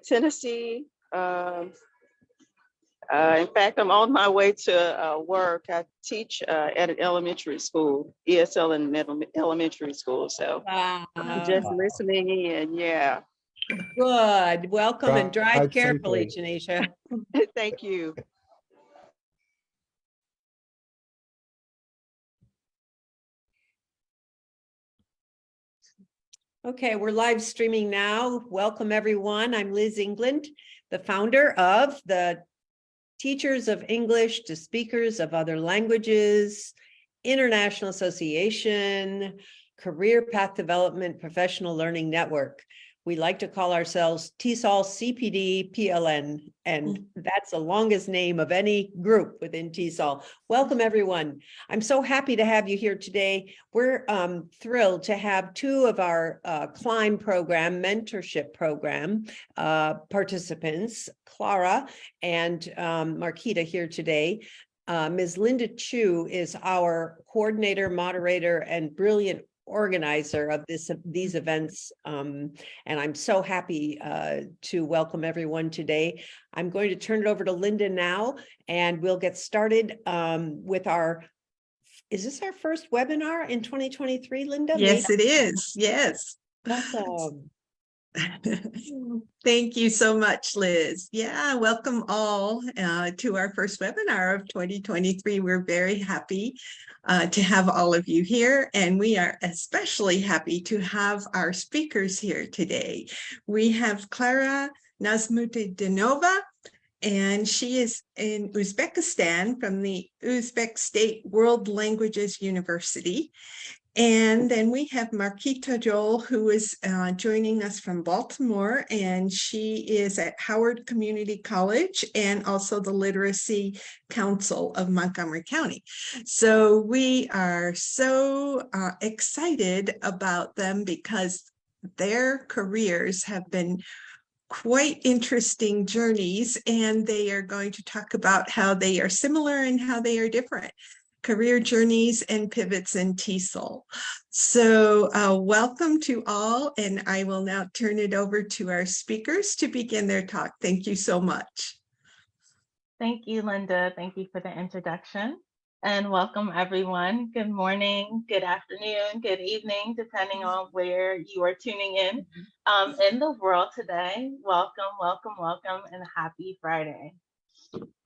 Tennessee. In fact, I'm on my way to work. I teach at an elementary school, ESL in elementary school. So I'm just listening in. Yeah. Good. Welcome and drive carefully, Janisha. Thank you. Okay, we're live streaming now. Welcome, everyone. I'm Liz England, the founder of the Teachers of English to Speakers of Other Languages International Association Career Path Development Professional Learning Network. We like to call ourselves TESOL CPD PLN, and that's the longest name of any group within TESOL. Welcome, everyone. I'm so happy to have you here today. We're thrilled to have two of our Climb program, mentorship program participants, Klara and Marquita, here today. Ms. Linda Chu is our coordinator, moderator, and brilliant organizer of these events, and I'm so happy to welcome everyone today. I'm going to turn it over to Linda now, and we'll get started with our, is this our first webinar in 2023, Linda? Yes, it is. Yes. Awesome. Thank you so much, Liz. Yeah, welcome all to our first webinar of 2023. We're very happy to have all of you here, and we are especially happy to have our speakers here today. We have Klara Nazmutdinova, and she is in Uzbekistan from the Uzbek State World Languages University. And then we have Marquita Johl, who is joining us from Baltimore, and she is at Howard Community College and also the Literacy Council of Montgomery County. So we are so excited about them because their careers have been quite interesting journeys, and they are going to talk about how they are similar and how they are different. Career journeys and pivots in TESOL. So welcome to all, and I will now turn it over to our speakers to begin their talk. Thank you so much. Thank you, Linda. Thank you for the introduction, and welcome everyone. Good morning, good afternoon, good evening, depending on where you are tuning in the world today. Welcome, welcome, welcome, and happy Friday.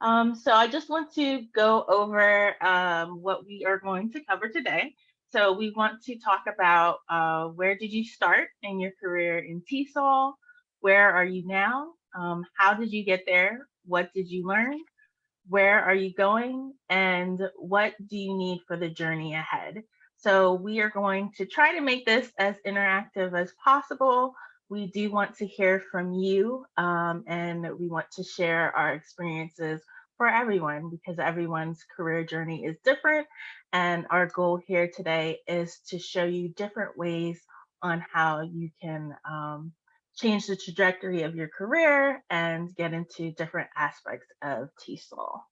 So I just want to go over what we are going to cover today. So we want to talk about where did you start in your career in TESOL? Where are you now? How did you get there? What did you learn? Where are you going? And what do you need for the journey ahead? So we are going to try to make this as interactive as possible. We do want to hear from you, and we want to share our experiences for everyone because everyone's career journey is different. And our goal here today is to show you different ways on how you can change the trajectory of your career and get into different aspects of TESOL. All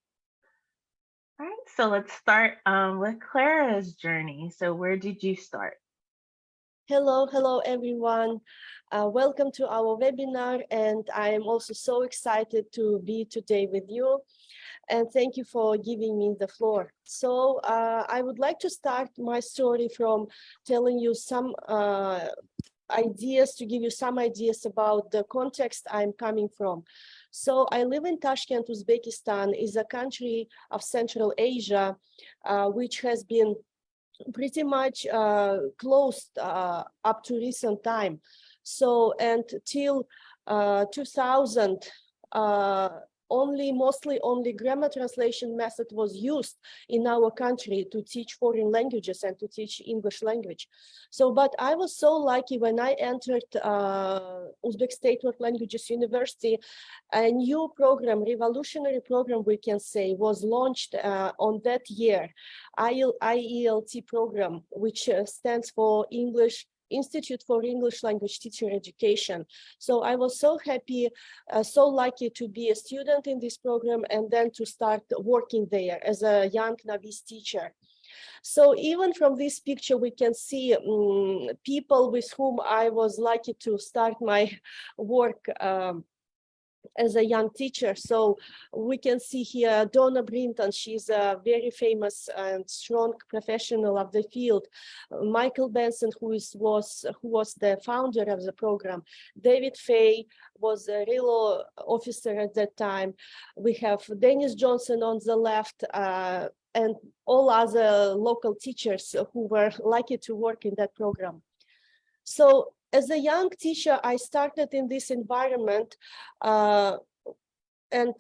right, so let's start with Klara's journey. So where did you start? Hello everyone. Welcome to our webinar, and I am also so excited to be today with you. And thank you for giving me the floor. So I would like to start my story from telling you some ideas, to give you some ideas about the context I'm coming from. So I live in Tashkent, Uzbekistan, is a country of Central Asia, which has been pretty much closed up to recent time. So, and till 2000, mostly only grammar translation method was used in our country to teach foreign languages and to teach English language. So, but I was so lucky when I entered Uzbek State World Languages University. A new program, revolutionary program, we can say, was launched on that year, IELT program, which stands for Institute for English Language Teacher Education. So I was so happy, so lucky to be a student in this program and then to start working there as a young novice teacher. So even from this picture, we can see people with whom I was lucky to start my work as a young teacher. So we can see here Donna Brinton, she's a very famous and strong professional of the field. Michael Benson, who was the founder of the program. David Fay was a real officer at that time. We have Dennis Johnson on the left, and all other local teachers who were lucky to work in that program. So as a young teacher, I started in this environment and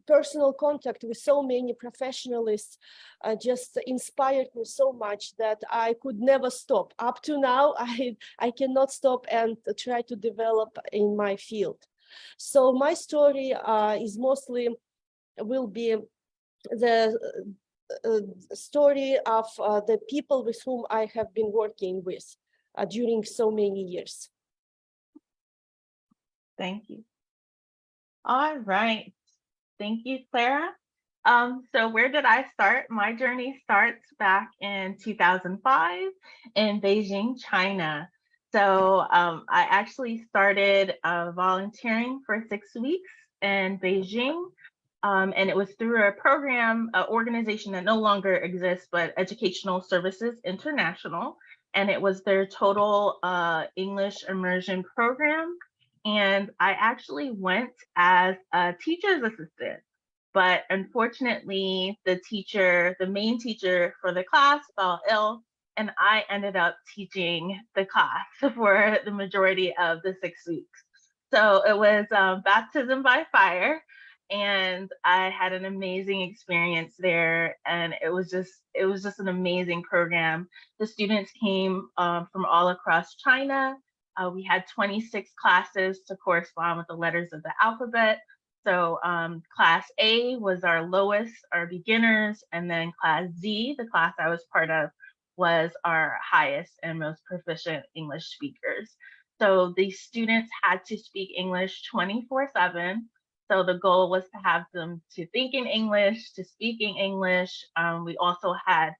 personal contact with so many professionals just inspired me so much that I could never stop. Up to now, I cannot stop and try to develop in my field. So my story will be the story of the people with whom I have been working with during so many years. Thank you. All right. Thank you, Klara. So where did I start? My journey starts back in 2005 in Beijing, China. So I actually started volunteering for 6 weeks in Beijing. And it was through a program, an organization that no longer exists, but Educational Services International. And it was their total English immersion program. And I actually went as a teacher's assistant. But unfortunately, the main teacher for the class fell ill, and I ended up teaching the class for the majority of the 6 weeks. So it was baptism by fire. And I had an amazing experience there, and it was just an amazing program. The students came from all across China. We had 26 classes to correspond with the letters of the alphabet. So class A was our lowest, our beginners, and then class Z, the class I was part of, was our highest and most proficient English speakers. So the students had to speak English 24/7. So the goal was to have them to think in English, to speak in English. We also had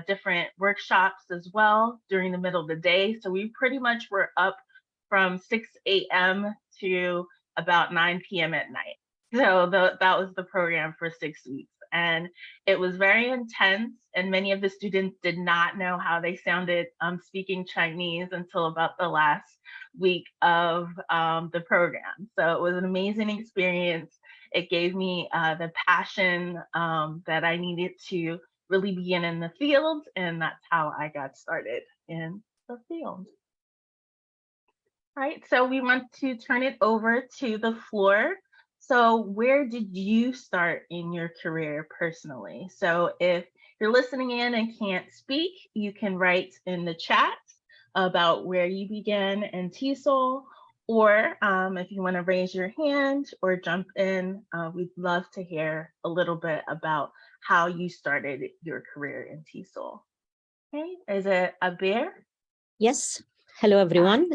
different workshops as well during the middle of the day. So we pretty much were up from 6 a.m. to about 9 p.m. at night. So that was the program for 6 weeks. And it was very intense, and many of the students did not know how they sounded speaking Chinese until about the last week of the program. So it was an amazing experience. It gave me the passion that I needed to really begin in the field, and that's how I got started in the field. All right, so we want to turn it over to the floor. So where did you start in your career personally? So if you're listening in and can't speak, you can write in the chat about where you began in TESOL, or if you want to raise your hand or jump in, we'd love to hear a little bit about how you started your career in TESOL. Okay, is it Abir? Yes. Hello, everyone.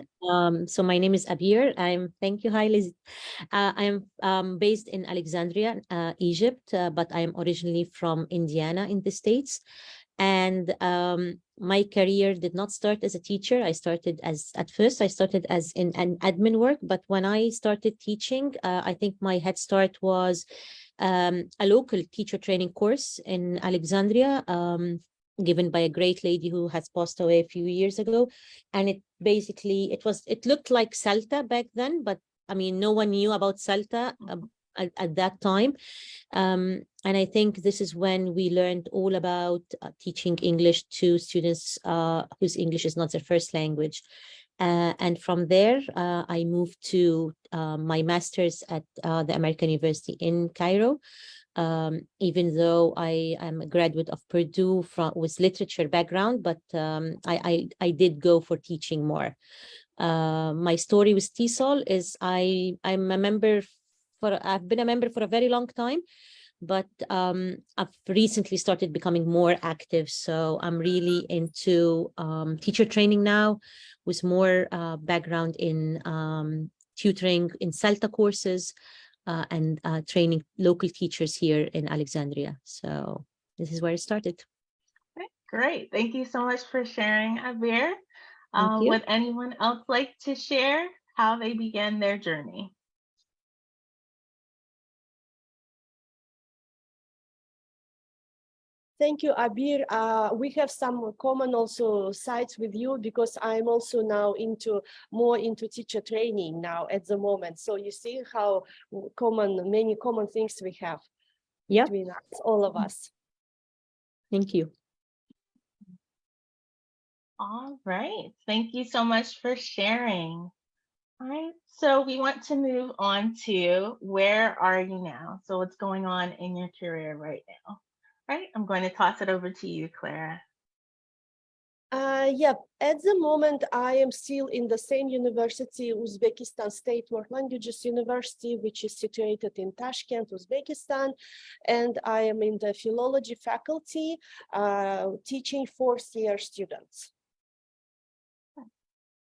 So my name is Abir. Thank you, hi, Liz. I'm based in Alexandria, Egypt, but I am originally from Indiana in the States. And my career did not start as a teacher. At first I started as in an admin work, but when I started teaching, I think my head start was a local teacher training course in Alexandria, given by a great lady who has passed away a few years ago. And it looked like SALTA back then, but I mean, no one knew about SALTA at that time. And I think this is when we learned all about teaching English to students whose English is not their first language. And from there, I moved to my master's at the American University in Cairo. Even though I am a graduate of Purdue with literature background, but I did go for teaching more. My story with TESOL is I've been a member for a very long time, but I've recently started becoming more active. So I'm really into teacher training now, with more background in tutoring in SALTA courses, and training local teachers here in Alexandria. So this is where it started. Okay. Great. Thank you so much for sharing, Abir. Thank you. Would anyone else like to share how they began their journey? Thank you, Abir. We have some common also sides with you because I'm also now more into teacher training now at the moment. So you see how many common things we have between us, all of us. Thank you. All right. Thank you so much for sharing. All right. So we want to move on to where are you now? So what's going on in your career right now? All right. I'm going to toss it over to you, Klara. Yeah, at the moment, I am still in the same university, Uzbekistan State World Languages University, which is situated in Tashkent, Uzbekistan. And I am in the philology faculty, teaching fourth-year students.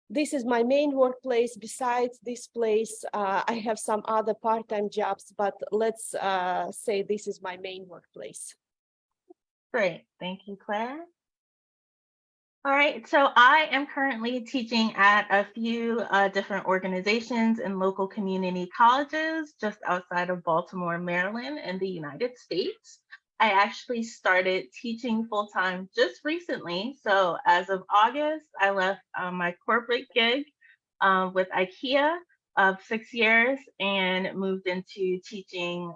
This is my main workplace. Besides this place, I have some other part-time jobs, but let's say this is my main workplace. Great. Thank you, Klara. All right, so I am currently teaching at a few different organizations and local community colleges just outside of Baltimore, Maryland, in the United States. I actually started teaching full-time just recently. So as of August, I left my corporate gig with IKEA of 6 years and moved into teaching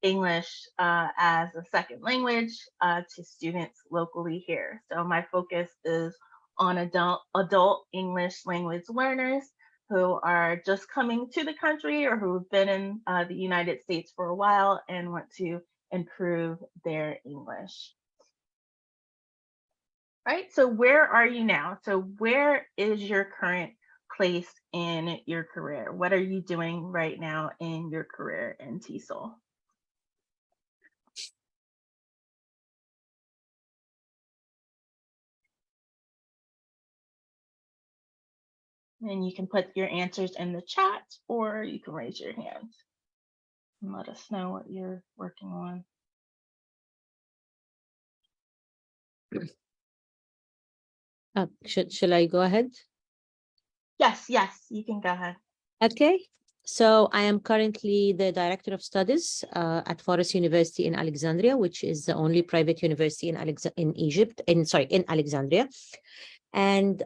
English as a second language to students locally here. So my focus is on adult English language learners who are just coming to the country or who have been in the United States for a while and want to improve their English. Right, so where are you now? So where is your current place in your career? What are you doing right now in your career in TESOL? And you can put your answers in the chat or you can raise your hand and let us know what you're working on. Shall I go ahead? Yes, you can go ahead. Okay. So I am currently the Director of Studies at Forest University in Alexandria, which is the only private university in Alexandria. And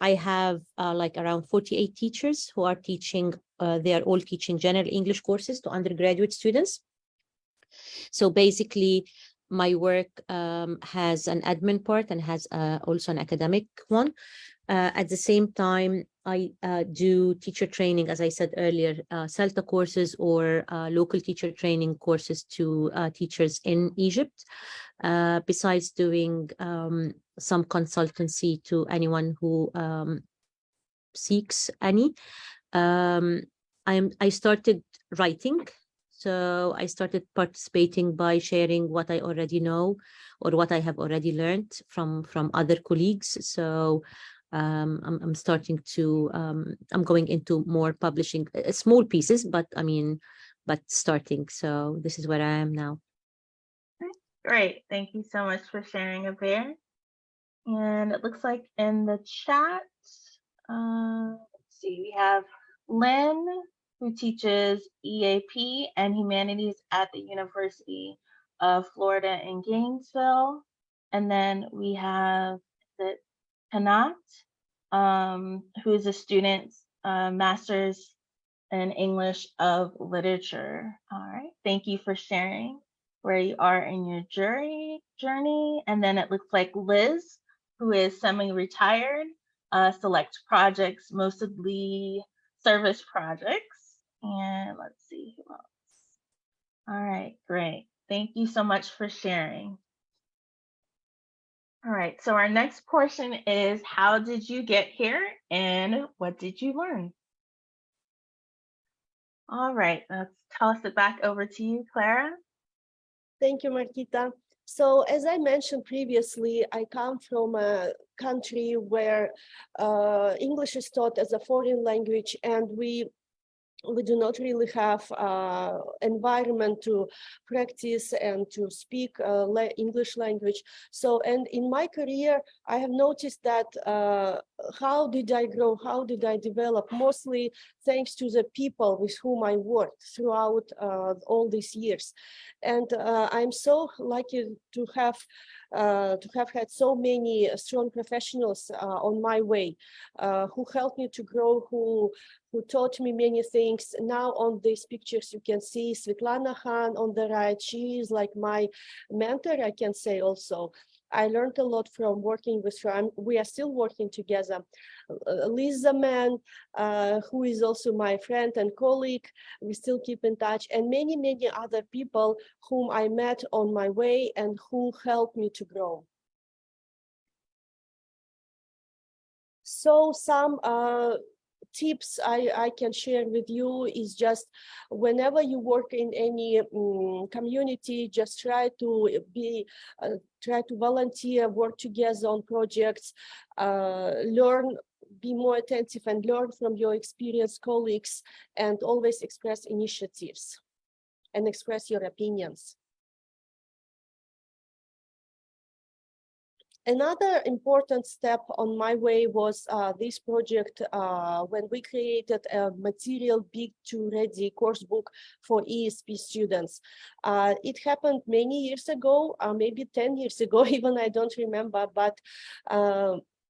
I have like around 48 teachers who are teaching, they are all teaching general English courses to undergraduate students. So basically, my work has an admin part and has also an academic one. At the same time, I do teacher training, as I said earlier, CELTA courses or local teacher training courses to teachers in Egypt, besides doing some consultancy to anyone who seeks any. I started writing. So I started participating by sharing what I already know or what I have already learned from other colleagues. So I'm starting to, I'm going into more publishing small pieces, but starting. So this is where I am now. Great. Thank you so much for sharing, Abir. And it looks like in the chat, let's see, we have Lynn, who teaches EAP and Humanities at the University of Florida in Gainesville. And then we have Kanat, who is a student, master's in English of Literature. All right, thank you for sharing where you are in your journey. And then it looks like Liz, who is semi-retired, select projects, mostly service projects. And let's see who else. All right, great. Thank you so much for sharing. All right, so our next portion is how did you get here and what did you learn? All right, let's toss it back over to you, Klara. Thank you, Marquita. So as I mentioned previously, I come from a country where English is taught as a foreign language, and we we do not really have environment to practice and to speak English language. So, and in my career, I have noticed that how did I grow? How did I develop? Mostly thanks to the people with whom I worked throughout all these years. And I'm so lucky to have had so many strong professionals on my way who helped me to grow, who taught me many things. Now on these pictures, you can see Svetlana Khan on the right. She is like my mentor, I can say also. I learned a lot from working with her. We are still working together. Lisa Mann, who is also my friend and colleague, we still keep in touch, and many, many other people whom I met on my way and who helped me to grow. So some tips I can share with you is just whenever you work in any community, just try to volunteer, work together on projects, learn, be more attentive and learn from your experienced colleagues, and always express initiatives and express your opinions. Another important step on my way was this project when we created a material big to ready course book for ESP students. It happened many years ago, maybe 10 years ago, even I don't remember, but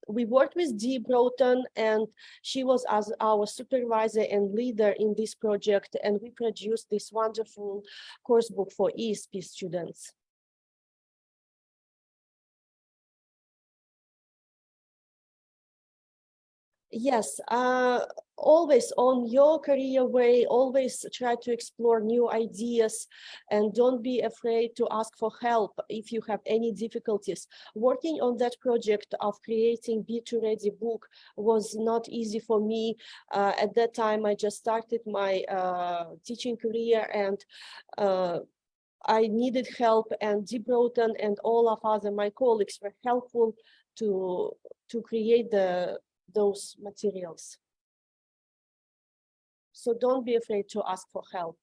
we worked with Dee Broughton, and she was as our supervisor and leader in this project, and we produced this wonderful course book for ESP students. Yes, always on your career way, always try to explore new ideas and don't be afraid to ask for help if you have any difficulties. Working on that project of creating B2 Ready book was not easy for me. At that time, I just started my teaching career, and I needed help, and Dee Broughton and all of my colleagues were helpful to create those materials. So don't be afraid to ask for help.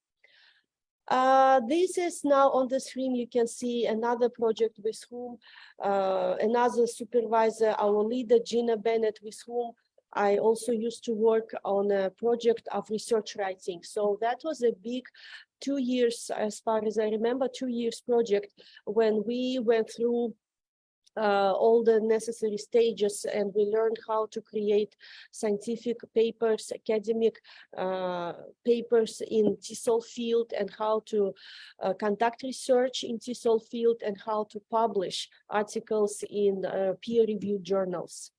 This is now on the screen. You can see another project with whom another supervisor, our leader, Gina Bennett, with whom I also used to work on a project of research writing. So that was a big 2 years, as far as I remember, 2 years project when we went through all the necessary stages, and we learned how to create scientific papers, academic papers in TESOL field, and how to conduct research in TESOL field, and how to publish articles in peer-reviewed journals.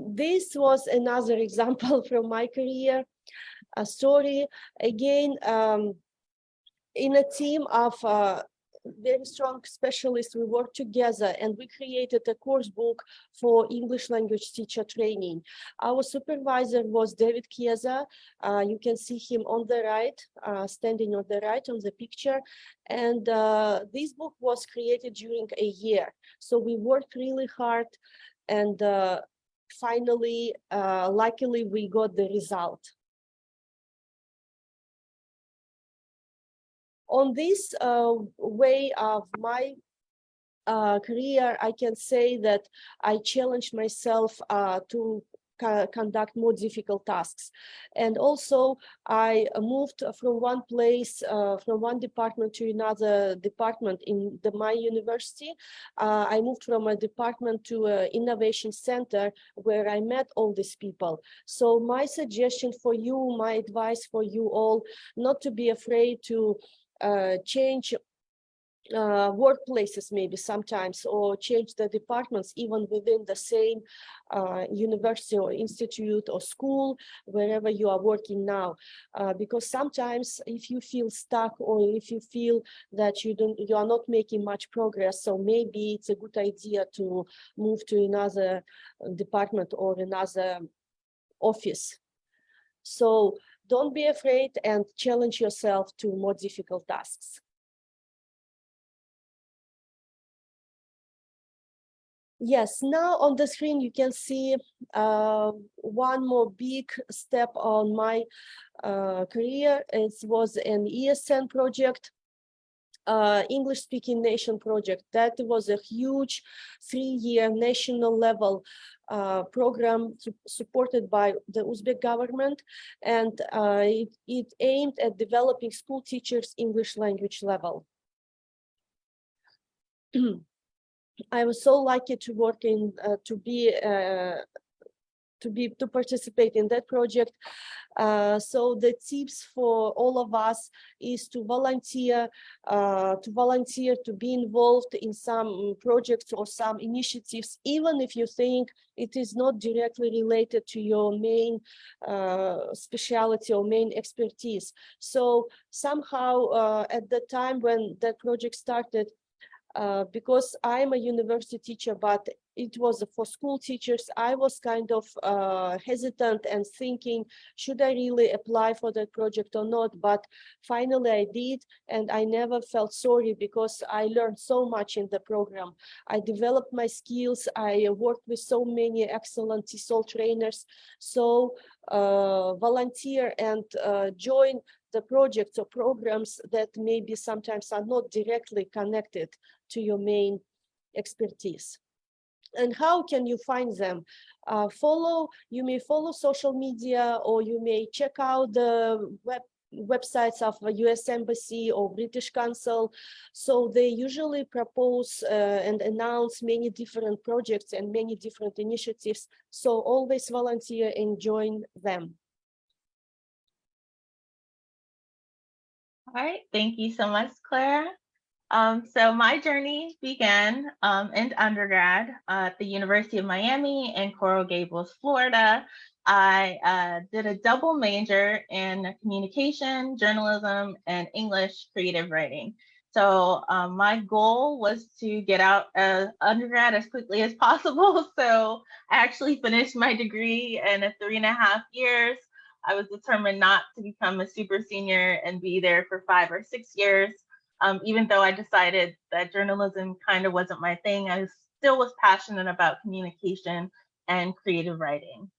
This was another example from my career, a story. Again, in a team of very strong specialists, we worked together and we created a course book for English language teacher training. Our supervisor was David Chiesa. You can see him on the right, standing on the right on the picture. And this book was created during a year. So we worked really hard, and finally, luckily, we got the result. On this way of my career, I can say that I challenged myself to conduct more difficult tasks. And also I moved from one place, from one department to another department in my university. I moved from a department to an innovation center where I met all these people. So my suggestion for you, my advice for you all, not to be afraid to change workplaces maybe sometimes, or change the departments even within the same university or institute or school, wherever you are working now, because sometimes if you feel stuck, or if you feel that you are not making much progress, so maybe it's a good idea to move to another department or another office. So don't be afraid and challenge yourself to more difficult tasks. Yes, now on the screen you can see one more big step on my career. It was an ESN project, English Speaking Nation project. That was a huge 3-year national level program supported by the Uzbek government, and it aimed at developing school teachers' English language level. I was so lucky to work in to participate in that project. So the tips for all of us is to volunteer, to be involved in some projects or some initiatives, even if you think it is not directly related to your main specialty or main expertise. So somehow at the time when that project started, because I'm a university teacher, but it was for school teachers, I was kind of hesitant and thinking, should I really apply for that project or not? But finally I did, and I never felt sorry because I learned so much in the program. I developed my skills. I worked with so many excellent TESOL trainers. So volunteer and join the projects or programs that maybe sometimes are not directly connected to your main expertise. And how can you find them? You may follow social media, or you may check out the websites of the US Embassy or British Consul. So they usually propose and announce many different projects and many different initiatives. So always volunteer and join them. All right, thank you so much, Klara. So my journey began in undergrad at the University of Miami in Coral Gables, Florida. I did a double major in communication, journalism, and English creative writing. So my goal was to get out of undergrad as quickly as possible. So I actually finished my degree in 3.5 years. I was determined not to become a super senior and be there for 5 or 6 years. Even though I decided that journalism kind of wasn't my thing, I still was passionate about communication and creative writing.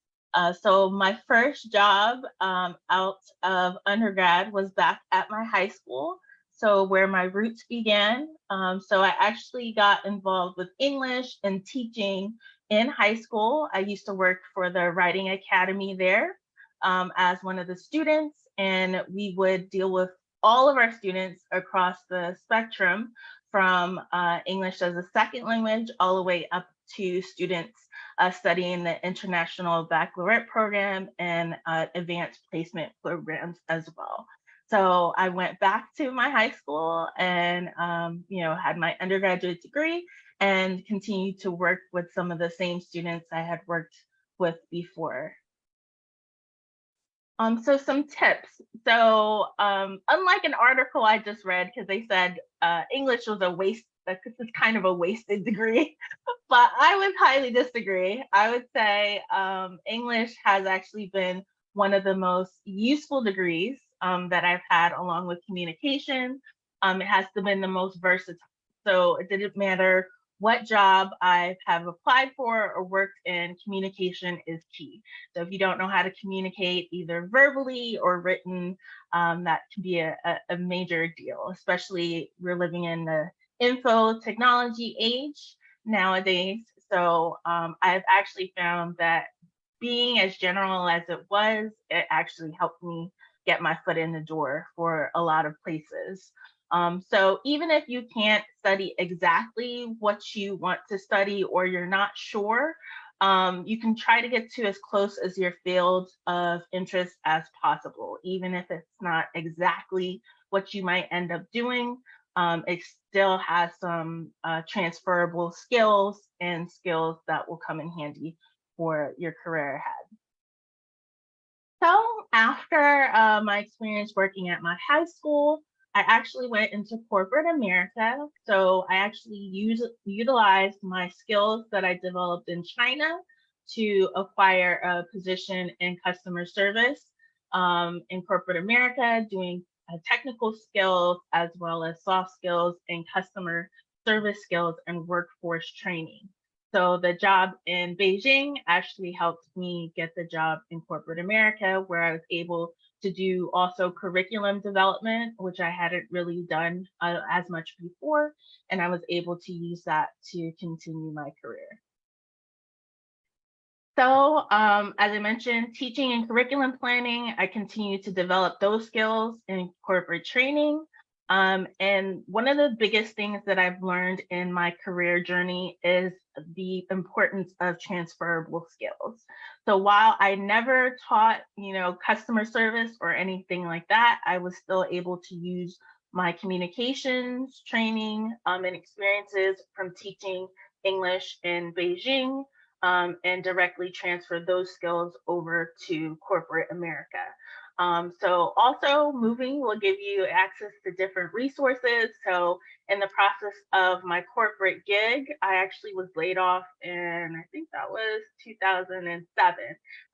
So my first job out of undergrad was back at my high school, so where my roots began. So I actually got involved with English and teaching in high school. I used to work for the Writing Academy there as one of the students, and we would deal with all of our students across the spectrum, from English as a second language all the way up to students studying the International Baccalaureate program and advanced placement programs as well. So I went back to my high school and had my undergraduate degree and continued to work with some of the same students I had worked with before. So some tips. So unlike an article I just read, because they said English was a waste, this is kind of a wasted degree, but I would highly disagree. I would say English has actually been one of the most useful degrees that I've had, along with communication. It has been the most versatile. So it didn't matter what job I have applied for or worked in, communication is key. So if you don't know how to communicate either verbally or written, that can be a major deal, especially we're living in the info technology age nowadays. So I've actually found that being as general as it was, it actually helped me get my foot in the door for a lot of places. So even if you can't study exactly what you want to study, or you're not sure, you can try to get to as close as your field of interest as possible. Even if it's not exactly what you might end up doing, it still has some transferable skills and skills that will come in handy for your career ahead. So after my experience working at my high school, I actually went into corporate America. So I actually utilized my skills that I developed in China to acquire a position in customer service in corporate America, doing technical skills as well as soft skills and customer service skills and workforce training. So the job in Beijing actually helped me get the job in corporate America, where I was able to do also curriculum development, which I hadn't really done as much before. And I was able to use that to continue my career. So as I mentioned, teaching and curriculum planning, I continue to develop those skills in corporate training. And one of the biggest things that I've learned in my career journey is the importance of transferable skills. So while I never taught, customer service or anything like that, I was still able to use my communications training and experiences from teaching English in Beijing, and directly transfer those skills over to corporate America. So also moving will give you access to different resources. So in the process of my corporate gig, I actually was laid off in, I think that was 2007.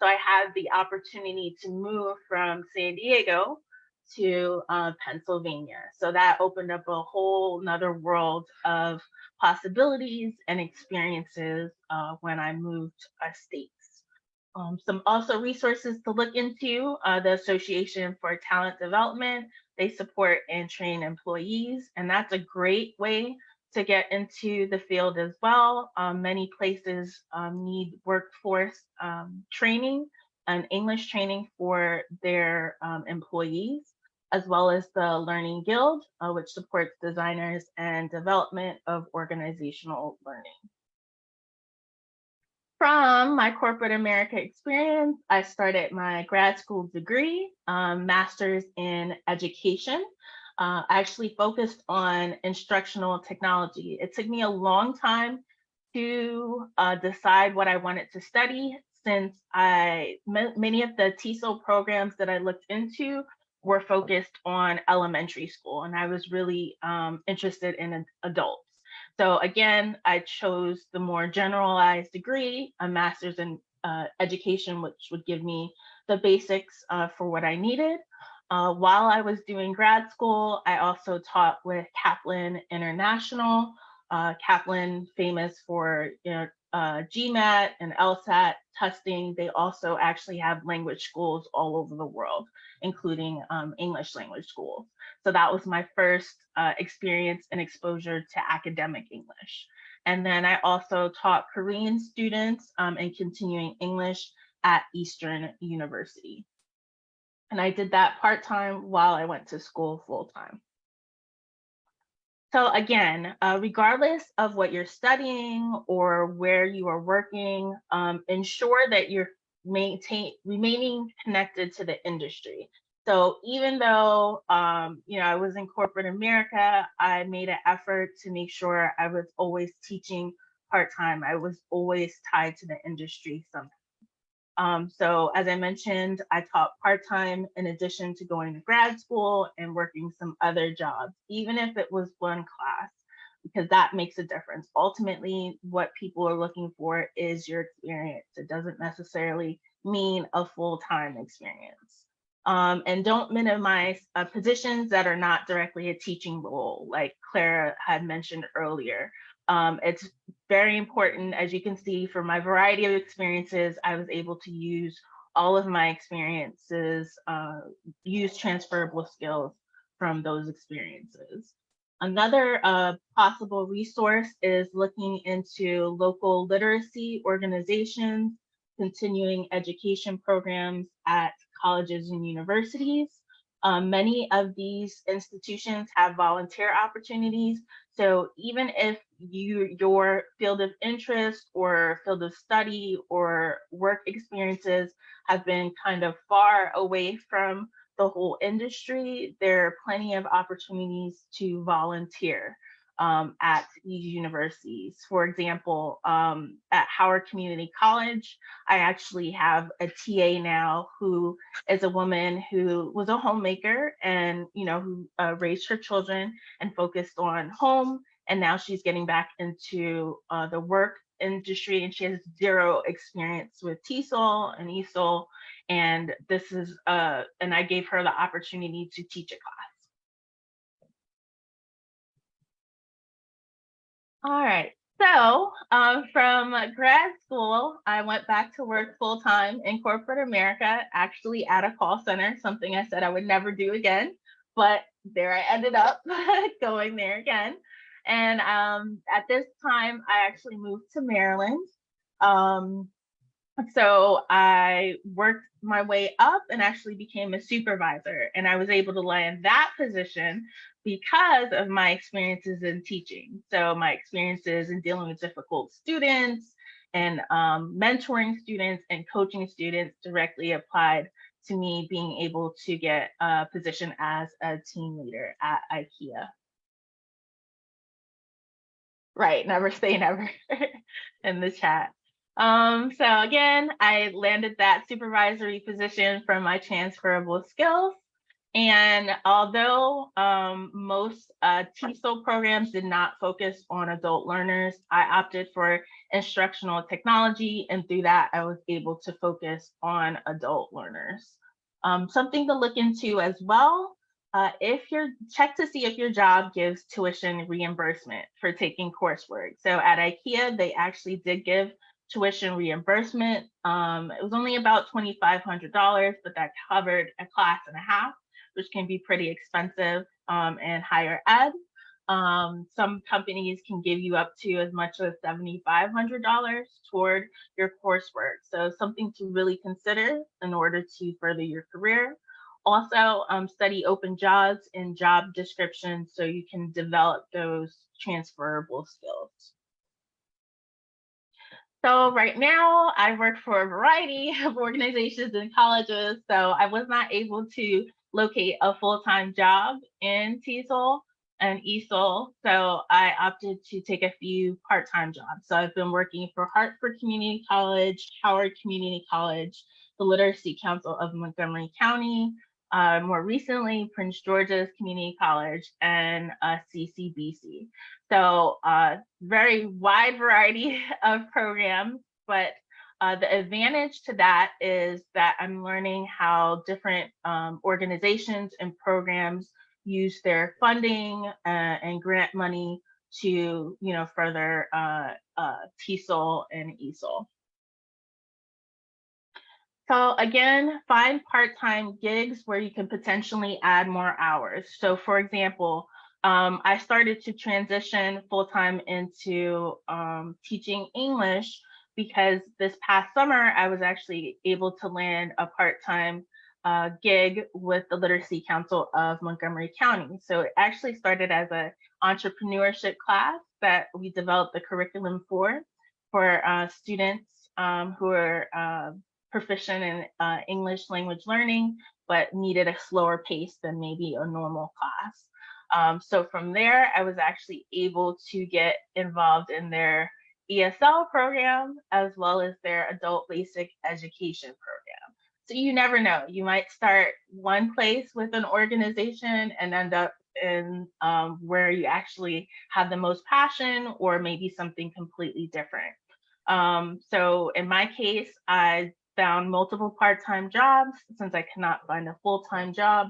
So I had the opportunity to move from San Diego to Pennsylvania. So that opened up a whole nother world of possibilities and experiences when I moved states. Some also resources to look into, the Association for Talent Development. They support and train employees, and that's a great way to get into the field as well. Many places need workforce training and English training for their employees, as well as the Learning Guild, which supports designers and development of organizational learning. From my corporate America experience, I started my grad school degree, master's in education. I actually focused on instructional technology. It took me a long time to decide what I wanted to study, since many of the TESOL programs that I looked into were focused on elementary school, and I was really interested in adults. So again, I chose the more generalized degree, a master's in education, which would give me the basics for what I needed. While I was doing grad school, I also taught with Kaplan International. Kaplan, famous for GMAT and LSAT testing. They also actually have language schools all over the world, including English language schools. So that was my first experience and exposure to academic English. And then I also taught Korean students in continuing English at Eastern University. And I did that part-time while I went to school full-time. So again, regardless of what you're studying or where you are working, ensure that you're remaining connected to the industry. So even though I was in corporate America, I made an effort to make sure I was always teaching part-time. I was always tied to the industry somehow. So as I mentioned, I taught part-time in addition to going to grad school and working some other jobs, even if it was one class, because that makes a difference. Ultimately, what people are looking for is your experience. It doesn't necessarily mean a full-time experience. And don't minimize positions that are not directly a teaching role, like Klara had mentioned earlier. It's very important, as you can see from my variety of experiences, I was able to use all of my experiences, use transferable skills from those experiences. Another possible resource is looking into local literacy organizations, continuing education programs at colleges and universities. Many of these institutions have volunteer opportunities. So even if your field of interest or field of study or work experiences have been kind of far away from the whole industry, there are plenty of opportunities to volunteer at these universities. For example, at Howard Community College, I actually have a TA now who is a woman who was a homemaker and who raised her children and focused on home. And now she's getting back into the work industry, and she has zero experience with TESOL and ESOL. And this is, and I gave her the opportunity to teach a class. All right, So from grad school, I went back to work full-time in corporate America, actually at a call center, something I said I would never do again, but there I ended up going there again. And at this time, I actually moved to Maryland. So I worked my way up and actually became a supervisor, and I was able to land that position because of my experiences in teaching. So my experiences in dealing with difficult students and mentoring students and coaching students directly applied to me being able to get a position as a team leader at IKEA. Right, never say never in the chat. So again, I landed that supervisory position from my transferable skills. And although most TESOL programs did not focus on adult learners, I opted for instructional technology, and through that, I was able to focus on adult learners. Something to look into as well, check to see if your job gives tuition reimbursement for taking coursework. So at IKEA, they actually did give tuition reimbursement. It was only about $2,500, but that covered a class and a half, which can be pretty expensive in higher ed. Some companies can give you up to as much as $7,500 toward your coursework. So something to really consider in order to further your career. Also, study open jobs and job descriptions so you can develop those transferable skills. So right now I work for a variety of organizations and colleges, so I was not able to locate a full-time job in TESOL and ESOL, so I opted to take a few part-time jobs. So I've been working for Hartford Community College, Howard Community College, the Literacy Council of Montgomery County, more recently, Prince George's Community College, and CCBC. So very wide variety of programs, but the advantage to that is that I'm learning how different organizations and programs use their funding and grant money to, further TESOL and ESOL. So again, find part-time gigs where you can potentially add more hours. So for example, I started to transition full-time into teaching English because this past summer, I was actually able to land a part-time gig with the Literacy Council of Montgomery County. So it actually started as an entrepreneurship class that we developed the curriculum for students who are proficient in English language learning, but needed a slower pace than maybe a normal class. So from there, I was actually able to get involved in their ESL program, as well as their adult basic education program. So you never know, you might start one place with an organization and end up in where you actually have the most passion, or maybe something completely different. So in my case, I found multiple part-time jobs since I cannot find a full-time job,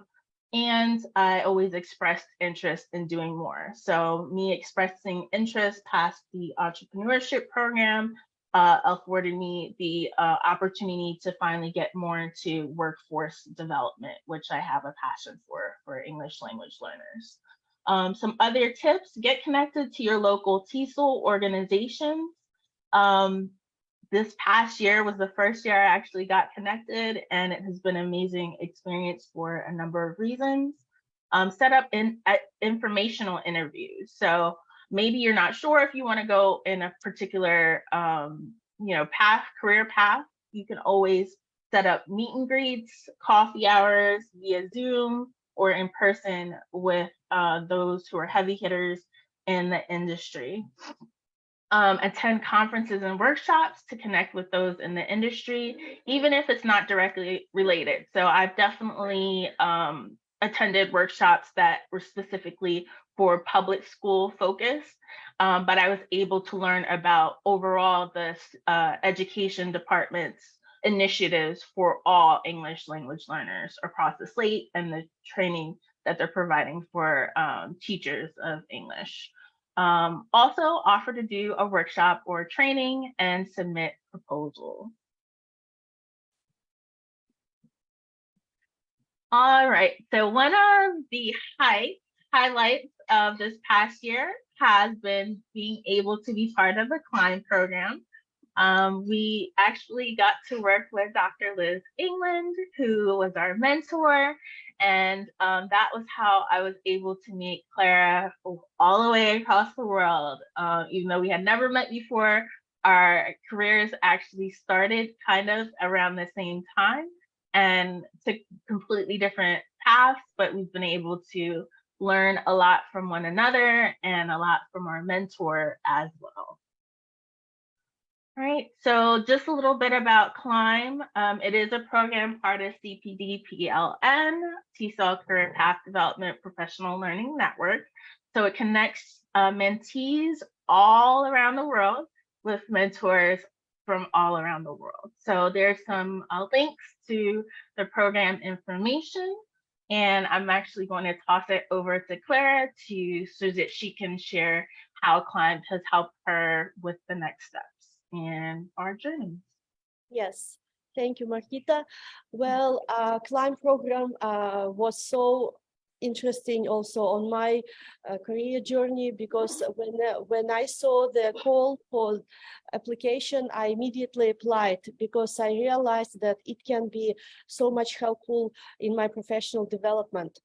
and I always expressed interest in doing more. So me expressing interest past the entrepreneurship program afforded me the opportunity to finally get more into workforce development, which I have a passion for English language learners. Some other tips: get connected to your local TESOL organizations. This past year was the first year I actually got connected, and it has been an amazing experience for a number of reasons. Set up informational interviews. So maybe you're not sure if you want to go in a particular career path. You can always set up meet and greets, coffee hours via Zoom or in person with those who are heavy hitters in the industry. Attend conferences and workshops to connect with those in the industry, even if it's not directly related. So I've definitely attended workshops that were specifically for public school focus, but I was able to learn about overall the education department's initiatives for all English language learners across the state and the training that they're providing for teachers of English. Also offer to do a workshop or training and submit proposal. All right, so one of the highlights of this past year has been being able to be part of the CLIMB program. We actually got to work with Dr. Liz England, who was our mentor, and that was how I was able to meet Klara all the way across the world. Even though we had never met before, our careers actually started kind of around the same time and took completely different paths, but we've been able to learn a lot from one another and a lot from our mentor as well. All right, so just a little bit about CLIMB. It is a program part of CPD PLN, TESOL Career Path Development Professional Learning Network. So it connects mentees all around the world with mentors from all around the world. So there's some links to the program information, and I'm actually going to toss it over to Klara so that she can share how CLIMB has helped her with the next steps in our journey. Yes, thank you, Marquita. Well, CLIMB program was so interesting also on my career journey, because when I saw the call for application, I immediately applied, because I realized that it can be so much helpful in my professional development.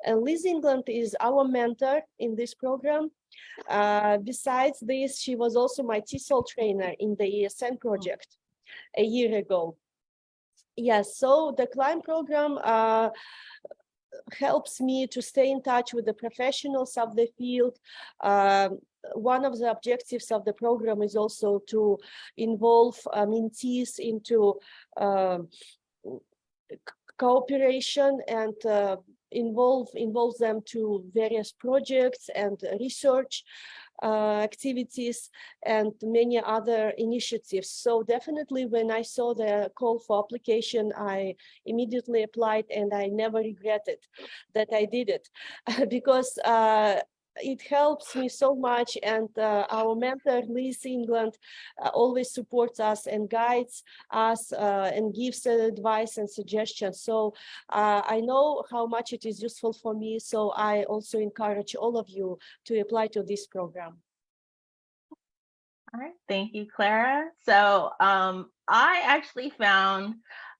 And Liz England is our mentor in this program. Besides this, she was also my TESOL trainer in the ESN project a year ago. Yes, so the CLIMB program helps me to stay in touch with the professionals of the field. One of the objectives of the program is also to involve mentees into cooperation and involve them to various projects and research activities and many other initiatives. So definitely when I saw the call for application, I immediately applied, and I never regretted that I did it because it helps me so much, and our mentor Liz England always supports us and guides us and gives advice and suggestions. So I know how much it is useful for me, so I also encourage all of you to apply to this program. All right, thank you, Klara. So I actually found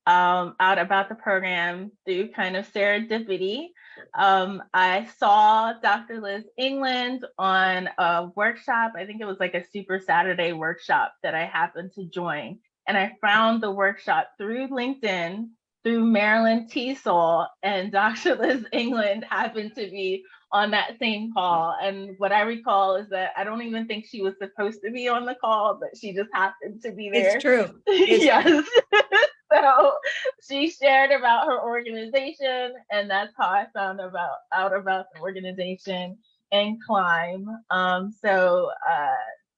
out about the program through kind of serendipity. I saw Dr. Liz England on a workshop. I think it was like a Super Saturday workshop that I happened to join. And I found the workshop through LinkedIn, through Maryland TESOL, and Dr. Liz England happened to be on that same call. And what I recall is that I don't even think she was supposed to be on the call, but she just happened to be there. It's true. Yes. So she shared about her organization, and that's how I found out about the organization and CLIMB.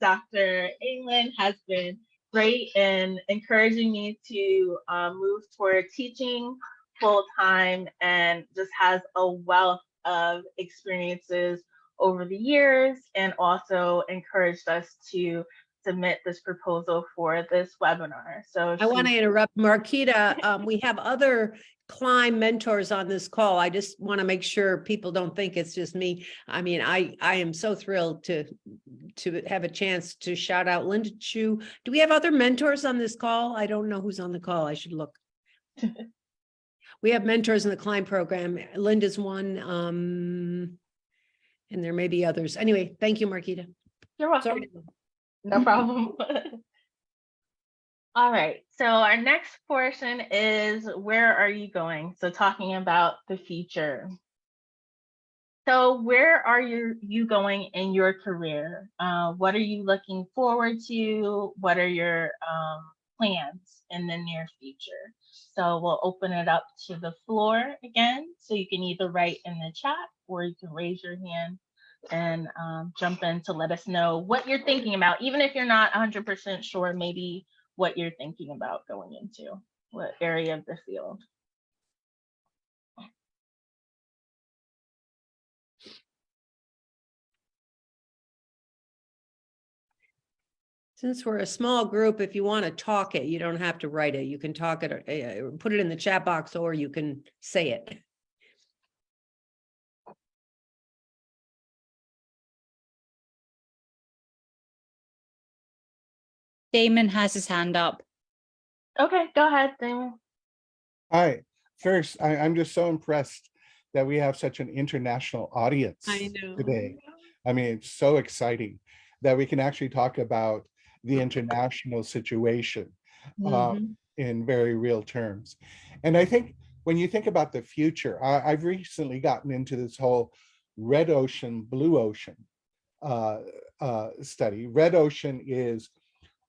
Dr. England has been great in encouraging me to move toward teaching full time, and just has a wealth of experiences over the years, and also encouraged us to submit this proposal for this webinar. So I want to interrupt, Marquita. We have other CLIMB mentors on this call. I just want to make sure people don't think it's just me. I mean, I am so thrilled to have a chance to shout out Linda Chu. Do we have other mentors on this call? I don't know who's on the call. I should look. We have mentors in the CLIMB program. Linda's one, and there may be others. Anyway, thank you, Marquita. You're welcome. Sorry. No problem. All right, so our next portion is where are you going? So talking about the future. So where are you going in your career? What are you looking forward to? What are your plans in the near future? So we'll open it up to the floor again. So you can either write in the chat or you can raise your hand and jump in to let us know what you're thinking about, even if you're not 100% sure, maybe what you're thinking about going into, what area of the field. Since we're a small group, if you want to talk it, you don't have to write it. You can talk it, or put it in the chat box, or you can say it. Damon has his hand up. Okay, go ahead, Damon. Hi. First, I'm just so impressed that we have such an international audience today. I mean, it's so exciting that we can actually talk about the international situation in very real terms. And I think when you think about the future, I've recently gotten into this whole red ocean, blue ocean study. Red ocean is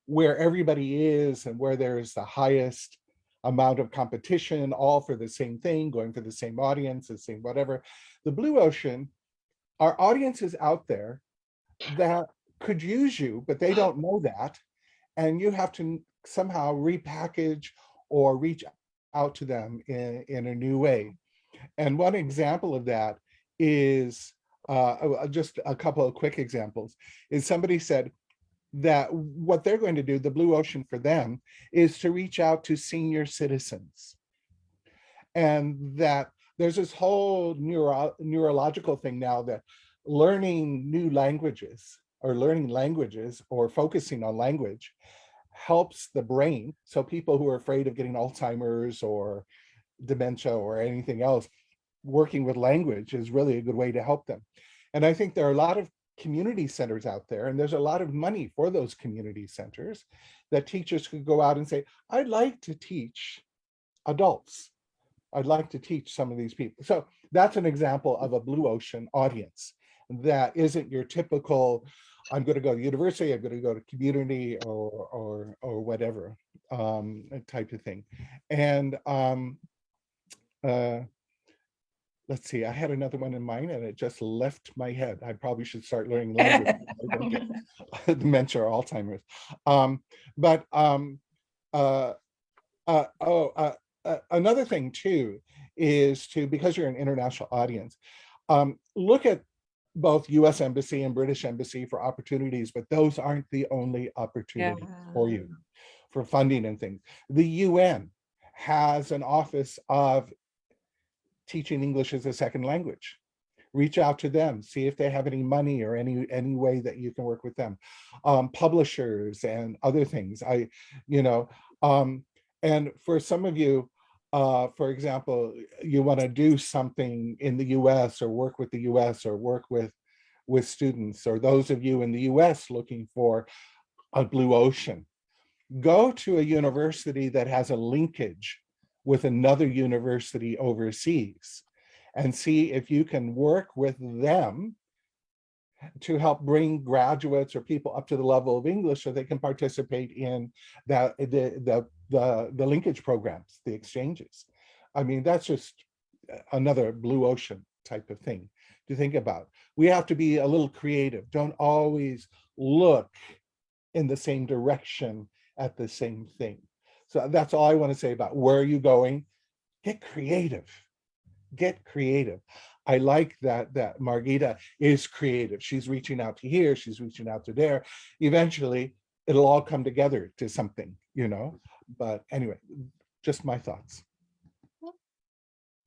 where everybody is and where there's the highest amount of competition, all for the same thing, going for the same audience, the same whatever. The blue ocean, our audience is out there that could use you, but they don't know that. And you have to somehow repackage or reach out to them in a new way. And one example of that is, just a couple of quick examples, is somebody said that what they're going to do, the blue ocean for them, is to reach out to senior citizens. And that there's this whole neurological thing now that learning new languages or focusing on language helps the brain. So people who are afraid of getting Alzheimer's or dementia or anything else, working with language is really a good way to help them. And I think there are a lot of community centers out there, and there's a lot of money for those community centers that teachers could go out and say, I'd like to teach adults. I'd like to teach some of these people. So that's an example of a blue ocean audience that isn't your typical, I'm going to go to university, I'm going to go to community or whatever type of thing. And let's see, I had another one in mind and it just left my head. I probably should start learning language. I don't get dementia or Alzheimer's. Another thing too is to, because you're an international audience, look at both US Embassy and British Embassy for opportunities, but those aren't the only opportunities for you for funding and things. The UN has an office of teaching English as a second language. Reach out to them, see if they have any money or any way that you can work with them. Publishers and other things. And for some of you, for example, you want to do something in the US or work with the US or work with students, or those of you in the US looking for a blue ocean, go to a university that has a linkage with another university overseas and see if you can work with them to help bring graduates or people up to the level of English so they can participate in that the linkage programs, the exchanges. I mean, that's just another blue ocean type of thing to think about. We have to be a little creative. Don't always look in the same direction at the same thing. So that's all I want to say about where are you going. Get creative. Get creative. I like that Marquita is creative. She's reaching out to here, she's reaching out to there. Eventually, it'll all come together to something, But anyway, just my thoughts.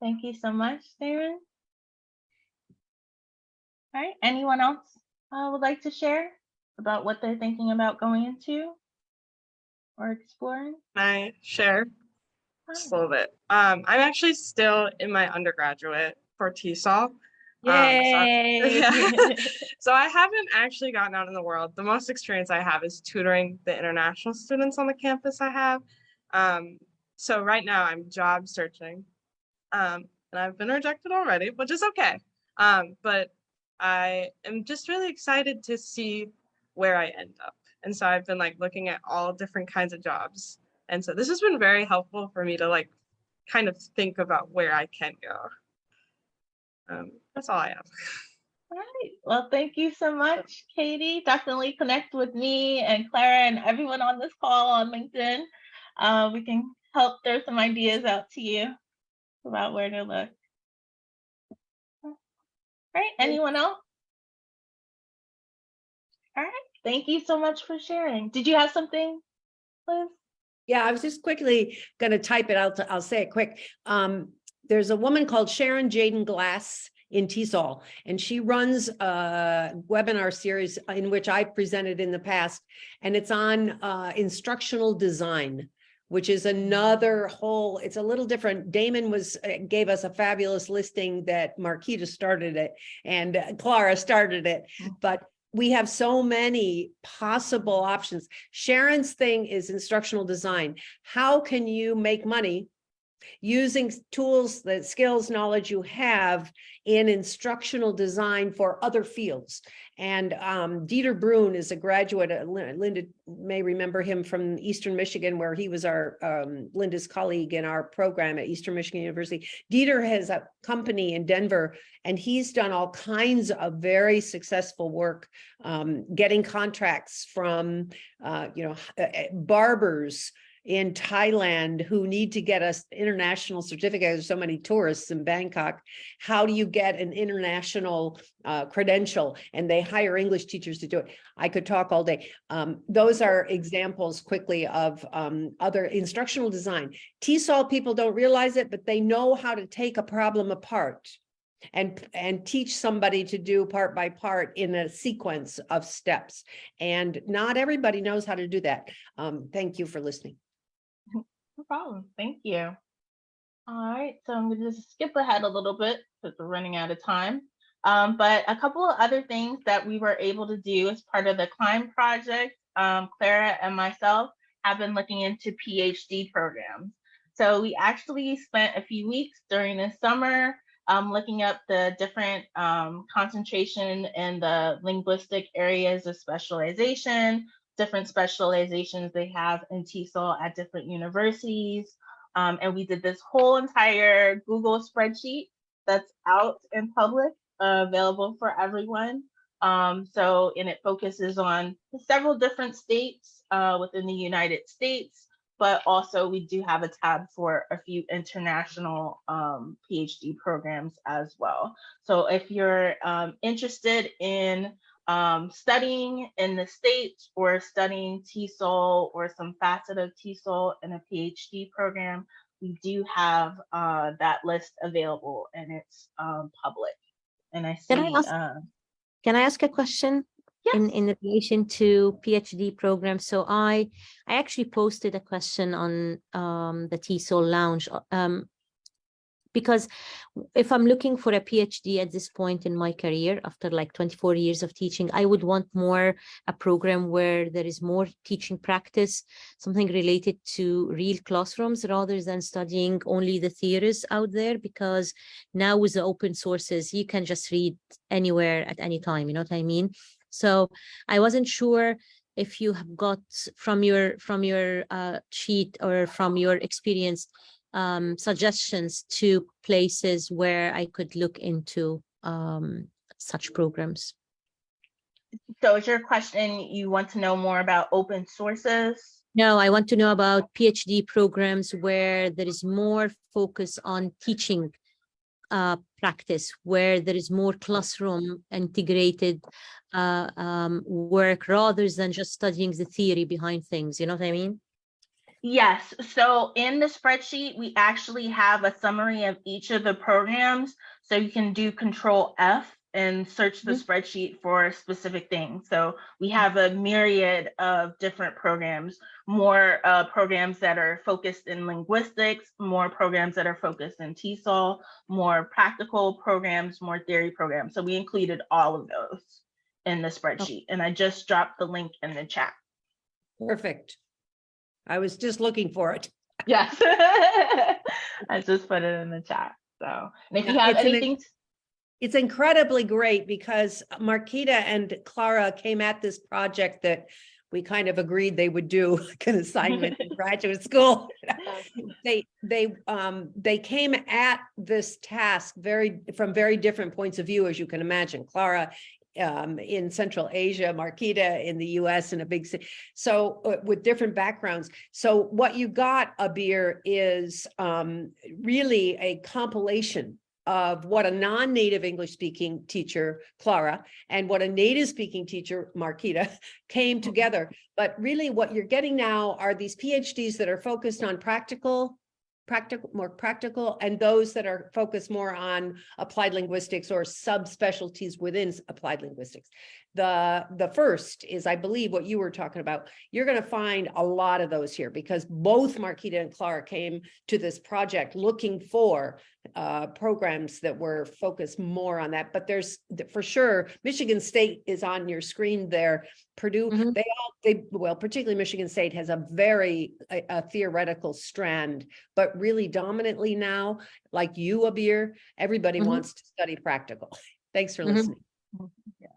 Thank you so much, Darren. All right, anyone else would like to share about what they're thinking about going into or exploring? Can I share just a little bit? I'm actually still in my undergraduate for TESOL. Yay! So I haven't actually gotten out in the world. The most experience I have is tutoring the international students on the campus I have. So right now I'm job searching, and I've been rejected already, which is okay. But I am just really excited to see where I end up. And so I've been looking at all different kinds of jobs. And so this has been very helpful for me to kind of think about where I can go. That's all I have. All right. Well, thank you so much, Katie. Definitely connect with me and Klara and everyone on this call on LinkedIn. We can help throw some ideas out to you about where to look. All right. Anyone else? All right. Thank you so much for sharing. Did you have something, Liz? Yeah, I was just quickly going to type it out. I'll say it quick. There's a woman called Sharon Jaden Glass in TESOL, and she runs a webinar series in which I've presented in the past, and it's on instructional design, which is another whole, it's a little different. Damon gave us a fabulous listing that Marquita started it and Klara started it, but we have so many possible options. Sharon's thing is instructional design. How can you make money using tools, the skills, knowledge you have in instructional design for other fields? And Dieter Brun is a graduate. Linda may remember him from Eastern Michigan, where he was our Linda's colleague in our program at Eastern Michigan University. Dieter has a company in Denver, and he's done all kinds of very successful work getting contracts from barbers in Thailand who need to get us international certificates. There's so many tourists in Bangkok. How do you get an international credential? And they hire English teachers to do it. I could talk all day. Those are examples quickly of other instructional design. TESOL people don't realize it, but they know how to take a problem apart and teach somebody to do part by part in a sequence of steps. And not everybody knows how to do that. Thank you for listening. No problem. Thank you. All right, so I'm going to just skip ahead a little bit because we're running out of time. But a couple of other things that we were able to do as part of the CLIMB project, Klara and myself have been looking into PhD programs. So we actually spent a few weeks during the summer looking up the different concentration in the linguistic areas of specialization, different specializations they have in TESOL at different universities. And we did this whole entire Google spreadsheet that's out in public, available for everyone. And it focuses on several different states within the United States, but also we do have a tab for a few international PhD programs as well. So if you're interested in studying in the States or studying TESOL or some facet of TESOL in a PhD program, we do have that list available, and it's public. And I see. Can I ask a question? Yes. In relation to PhD programs? So I actually posted a question on the TESOL Lounge. Because if I'm looking for a PhD at this point in my career, after like 24 years of teaching, I would want more a program where there is more teaching practice, something related to real classrooms rather than studying only the theories out there. Because now with the open sources, you can just read anywhere at any time, you know what I mean? So I wasn't sure if you have got from your sheet or from your experience suggestions to places where I could look into such programs. So is your question, you want to know more about open sources? No, I want to know about PhD programs where there is more focus on teaching practice, where there is more classroom integrated work rather than just studying the theory behind things. You know what I mean? Yes. So in the spreadsheet, we actually have a summary of each of the programs. So you can do Control F and search the spreadsheet for specific things. So we have a myriad of different programs, more programs that are focused in linguistics, more programs that are focused in TESOL, more practical programs, more theory programs. So we included all of those in the spreadsheet. And I just dropped the link in the chat. Perfect. I was just looking for it. Yes. I just put it in the chat. So, and if you have anything. It's incredibly great because Marquita and Klara came at this project that we kind of agreed they would do, like an assignment in graduate school. They came at this task from very different points of view, as you can imagine. Klara in Central Asia, Marquita in the US, in a big city. So with different backgrounds. So what you got, Abir, is really a compilation of what a non-native English speaking teacher, Klara, and what a native speaking teacher, Marquita, came together. But really what you're getting now are these PhDs that are focused on more practical, and those that are focused more on applied linguistics or subspecialties within applied linguistics. The first is, I believe, what you were talking about. You're going to find a lot of those here because both Marquita and Klara came to this project looking for programs that were focused more on that. But there's for sure, Michigan State is on your screen there. Purdue, well, particularly Michigan State has a very theoretical strand, but really dominantly now, like you, Abir, everybody wants to study practical. Thanks for listening. Yeah.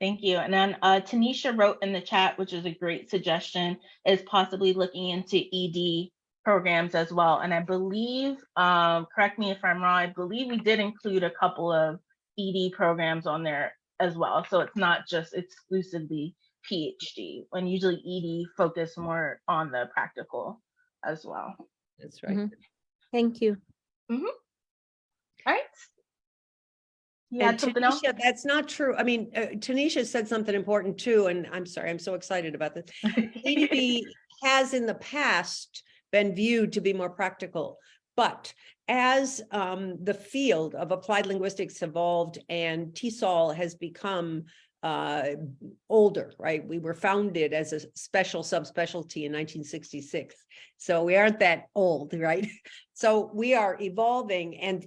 Thank you. And then Tanisha wrote in the chat, which is a great suggestion, is possibly looking into ED programs as well. And I believe, correct me if I'm wrong, I believe we did include a couple of ED programs on there as well. So it's not just exclusively PhD, when usually ED focus more on the practical as well. That's right. Thank you. All right. You had something else? Tanisha, that's not true. I mean, Tanisha said something important too, and I'm sorry, I'm so excited about this. ED has in the past been viewed to be more practical, but as the field of applied linguistics evolved and TESOL has become older, right? We were founded as a special subspecialty in 1966. So we aren't that old, right? So we are evolving, and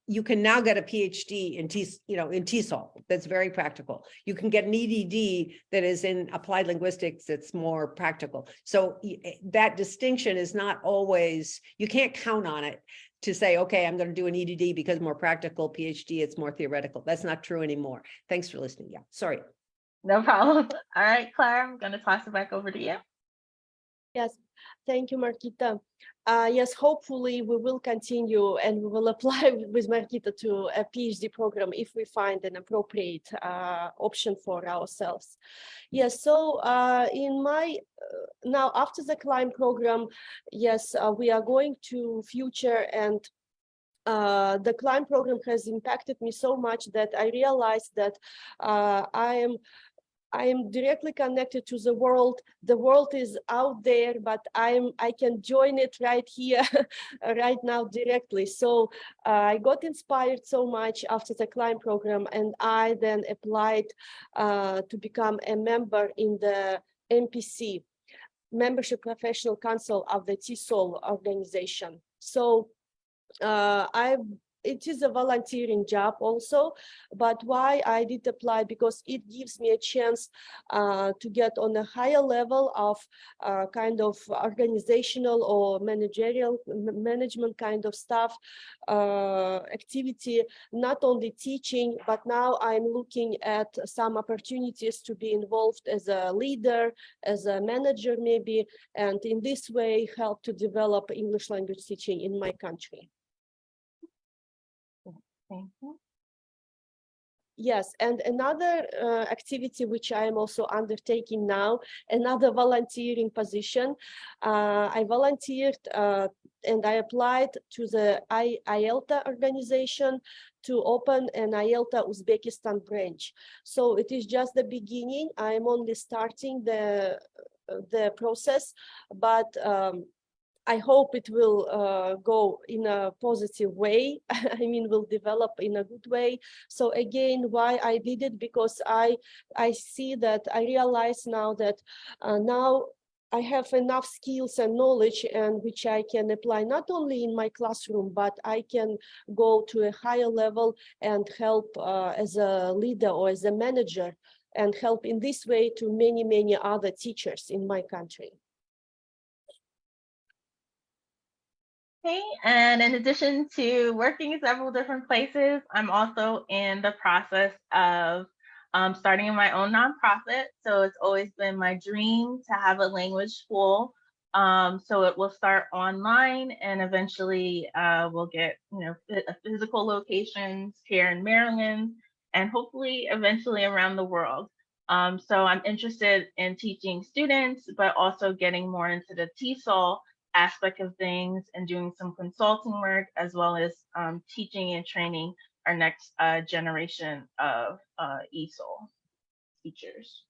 you can now get a PhD in TESOL. That's very practical. You can get an EDD that is in applied linguistics that's more practical. So that distinction is not always, you can't count on it to say, okay, I'm going to do an EDD because more practical, PhD, it's more theoretical. That's not true anymore. Thanks for listening. Yeah, sorry. No problem. All right, Klara, I'm going to toss it back over to you. Yes, thank you, Marquita. Yes, hopefully we will continue and we will apply with Marquita to a PhD program if we find an appropriate option for ourselves. Yes, so in my, now after the CLIMB program, yes, we are going to future, and the CLIMB program has impacted me so much that I realized that I am directly connected to the world. The world is out there, but I can join it right here, right now directly. So I got inspired so much after the CLIMB program, and I then applied to become a member in the MPC, Membership Professional Council of the TESOL organization. So it is a volunteering job also, but why I did apply, because it gives me a chance to get on a higher level of kind of organizational or management kind of stuff, activity, not only teaching, but now I'm looking at some opportunities to be involved as a leader, as a manager maybe, and in this way help to develop English language teaching in my country. Thank you. Yes, and another activity which I am also undertaking now, another volunteering position. I volunteered and I applied to the IELTA organization to open an IELTA Uzbekistan branch. So it is just the beginning. I am only starting the process, but I hope it will go in a positive way. I mean, will develop in a good way. So again, why I did it, because I see that, I realize now that now I have enough skills and knowledge, and which I can apply not only in my classroom, but I can go to a higher level and help as a leader or as a manager, and help in this way to many, many other teachers in my country. Okay, and in addition to working in several different places, I'm also in the process of starting my own nonprofit. So it's always been my dream to have a language school. So it will start online, and eventually we'll get, physical locations here in Maryland, and hopefully eventually around the world. So I'm interested in teaching students, but also getting more into the TESOL aspect of things and doing some consulting work, as well as teaching and training our next generation of ESOL teachers.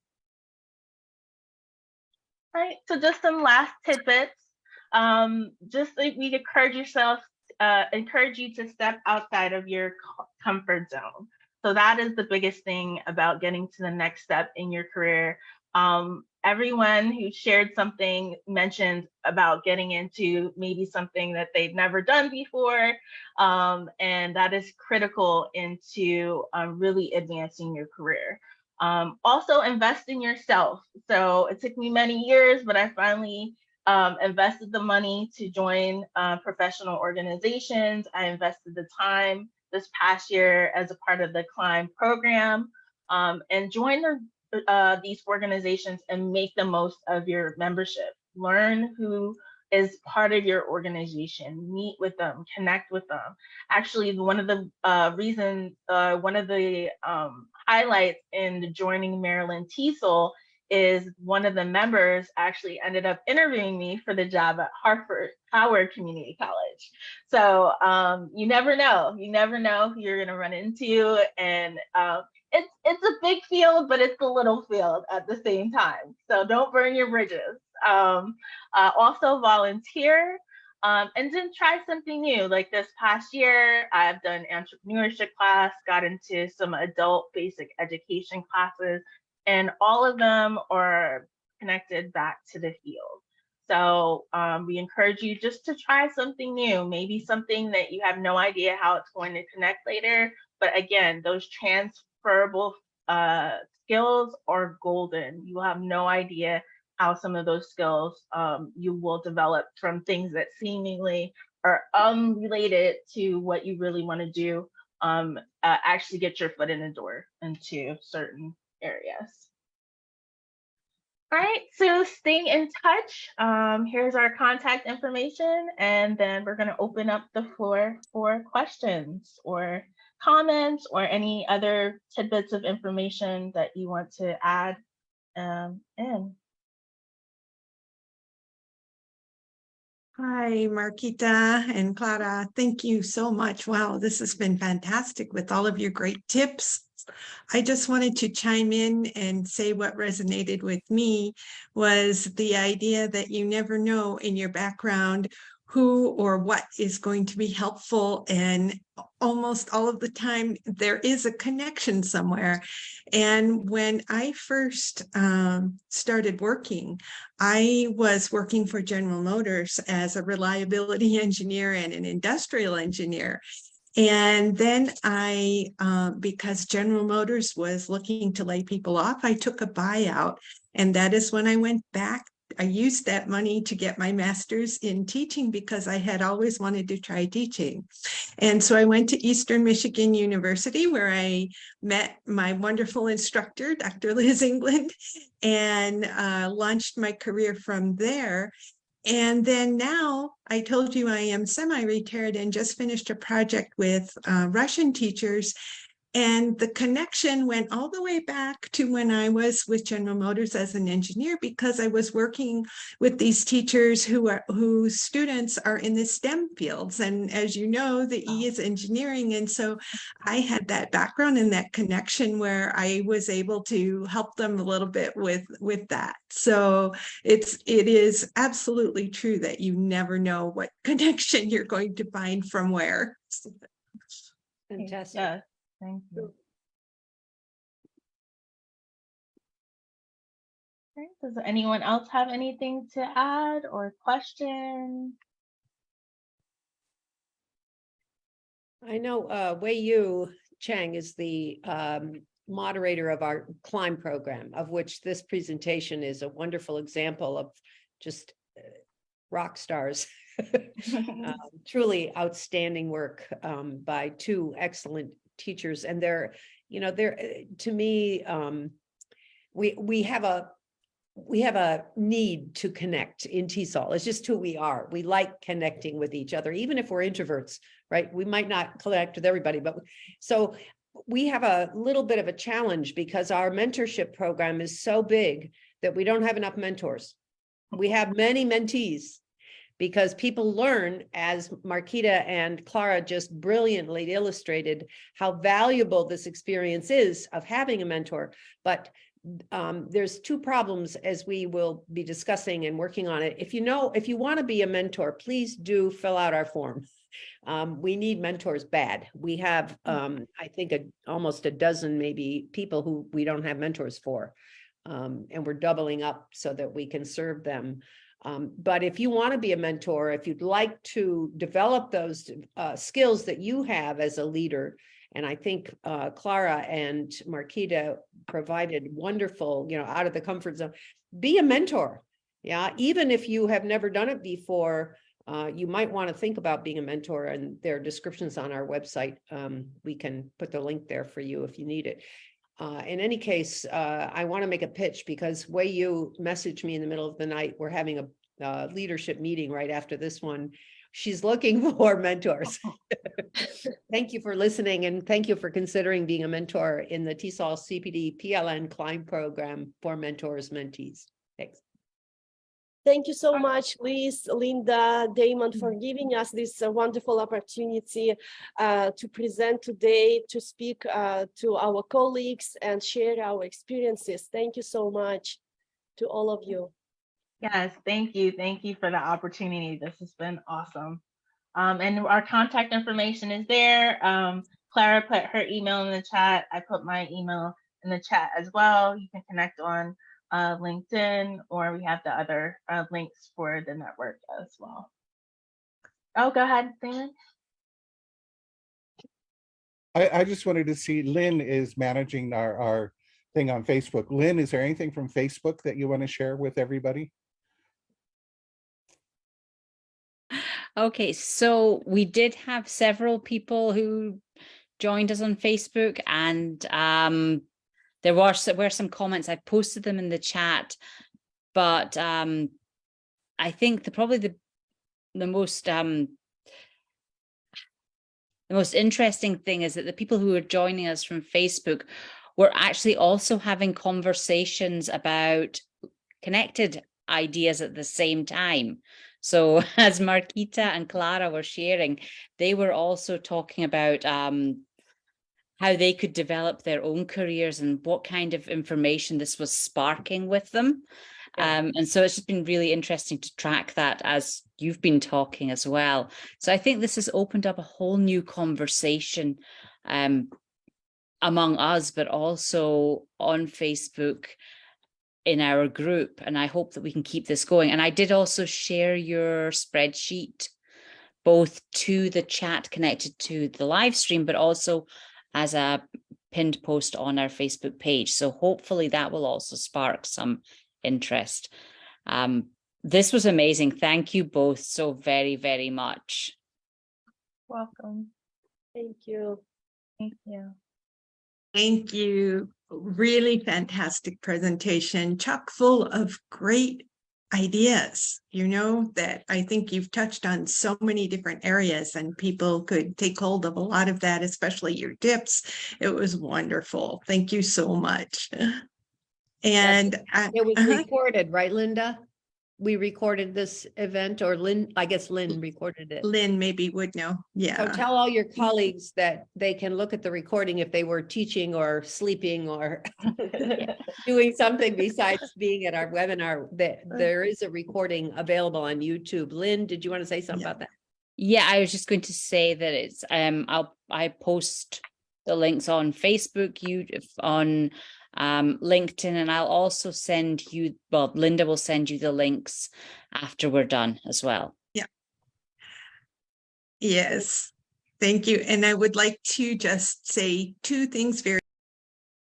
All right, so just some last tidbits. Just like we encourage you to step outside of your comfort zone. So that is the biggest thing about getting to the next step in your career. Everyone who shared something mentioned about getting into maybe something that they've never done before. And that is critical into really advancing your career. Also invest in yourself. So it took me many years, but I finally invested the money to join professional organizations. I invested the time this past year as a part of the Climb program, and join these organizations and make the most of your membership. Learn who is part of your organization, meet with them, connect with them. Actually, one of the highlights in joining Maryland TESOL is one of the members actually ended up interviewing me for the job at Howard Community College. So you never know who you're gonna run into, and it's a big field, but it's a little field at the same time. So don't burn your bridges. Also volunteer, and then try something new. Like this past year, I've done entrepreneurship class, got into some adult basic education classes, and all of them are connected back to the field. So we encourage you just to try something new, maybe something that you have no idea how it's going to connect later. But again, those transferable skills are golden. You will have no idea how some of those skills you will develop from things that seemingly are unrelated to what you really want to do, actually get your foot in the door into certain areas. All right, so staying in touch. Here's our contact information, and then we're going to open up the floor for questions or comments or any other tidbits of information that you want to add in. Hi, Marquita and Klara. Thank you so much. Wow, this has been fantastic with all of your great tips. I just wanted to chime in and say what resonated with me was the idea that you never know in your background who or what is going to be helpful, and almost all of the time there is a connection somewhere. And when I first started working, I was working for General Motors as a reliability engineer and an industrial engineer. And then because General Motors was looking to lay people off, I took a buyout. And that is when I went back. I used that money to get my master's in teaching because I had always wanted to try teaching. And so I went to Eastern Michigan University, where I met my wonderful instructor, Dr. Liz England, and launched my career from there. And then now I told you I am semi-retired and just finished a project with Russian teachers. And the connection went all the way back to when I was with General Motors as an engineer, because I was working with these teachers whose students are in the STEM fields. And as you know, the E is engineering. And so I had that background and that connection where I was able to help them a little bit with that. So it is absolutely true that you never know what connection you're going to find from where. Fantastic. Yeah. Thank you. Okay. Does anyone else have anything to add or question? I know Wei Yu Chang is the moderator of our Climb program, of which this presentation is a wonderful example of just rock stars. Truly outstanding work by two excellent teachers. And they're to me, we have a need to connect in TESOL. It's just who we are. We like connecting with each other, even if we're introverts, right? We might not connect with everybody, but so we have a little bit of a challenge because our mentorship program is so big that we don't have enough mentors. We have many mentees, because people learn, as Marquita and Klara just brilliantly illustrated, how valuable this experience is of having a mentor. But there's two problems, as we will be discussing and working on it. If you want to be a mentor, please do fill out our form. We need mentors bad. We have, I think, almost a dozen maybe people who we don't have mentors for. And we're doubling up so that we can serve them. But if you want to be a mentor, if you'd like to develop those skills that you have as a leader, and I think Klara and Marquita provided wonderful, out of the comfort zone, be a mentor. Yeah, even if you have never done it before, you might want to think about being a mentor, and there are descriptions on our website. We can put the link there for you if you need it. In any case, I want to make a pitch, because way you messaged me in the middle of the night, we're having a leadership meeting right after this one. She's looking for mentors. Thank you for listening, and thank you for considering being a mentor in the TESOL CPD PLN Climb program for mentors, mentees. Thanks. Thank you so much, Liz, Linda, Damon, for giving us this wonderful opportunity to present today, to speak to our colleagues and share our experiences. Thank you so much to all of you. Yes, thank you. Thank you for the opportunity. This has been awesome. And our contact information is there. Klara put her email in the chat. I put my email in the chat as well. You can connect on LinkedIn, or we have the other links for the network as well. Oh, go ahead, Damon. I just wanted to see, Lynn is managing our thing on Facebook. Lynn, is there anything from Facebook that you want to share with everybody? Okay, so we did have several people who joined us on Facebook, and there were some comments. I posted them in the chat, but I think probably the most interesting thing is that the people who are joining us from Facebook were actually also having conversations about connected ideas at the same time. So as Marquita and Klara were sharing, they were also talking about how they could develop their own careers and what kind of information this was sparking with them. Yeah. And so it's just been really interesting to track that as you've been talking as well. So I think this has opened up a whole new conversation among us, but also on Facebook in our group. And I hope that we can keep this going. And I did also share your spreadsheet, both to the chat connected to the live stream, but also as a pinned post on our Facebook page. So hopefully that will also spark some interest. This was amazing. Thank you both so very, very much. Welcome. Thank you. Thank you. Thank you. Really fantastic presentation, chock full of great ideas, that I think you've touched on so many different areas, and people could take hold of a lot of that, especially your tips. It was wonderful. Thank you so much. And it was recorded, right, Linda? We recorded this event, or Lynn, I guess Lynn recorded it. Lynn maybe would know. Yeah. So tell all your colleagues that they can look at the recording if they were teaching or sleeping or doing something besides being at our webinar. That there is a recording available on YouTube. Lynn, did you want to say something about that? Yeah, I was just going to say that it's I post the links on Facebook, on LinkedIn, and I'll also send you, Linda will send you the links after we're done as well. Yeah. Yes. Thank you. And I would like to just say two things very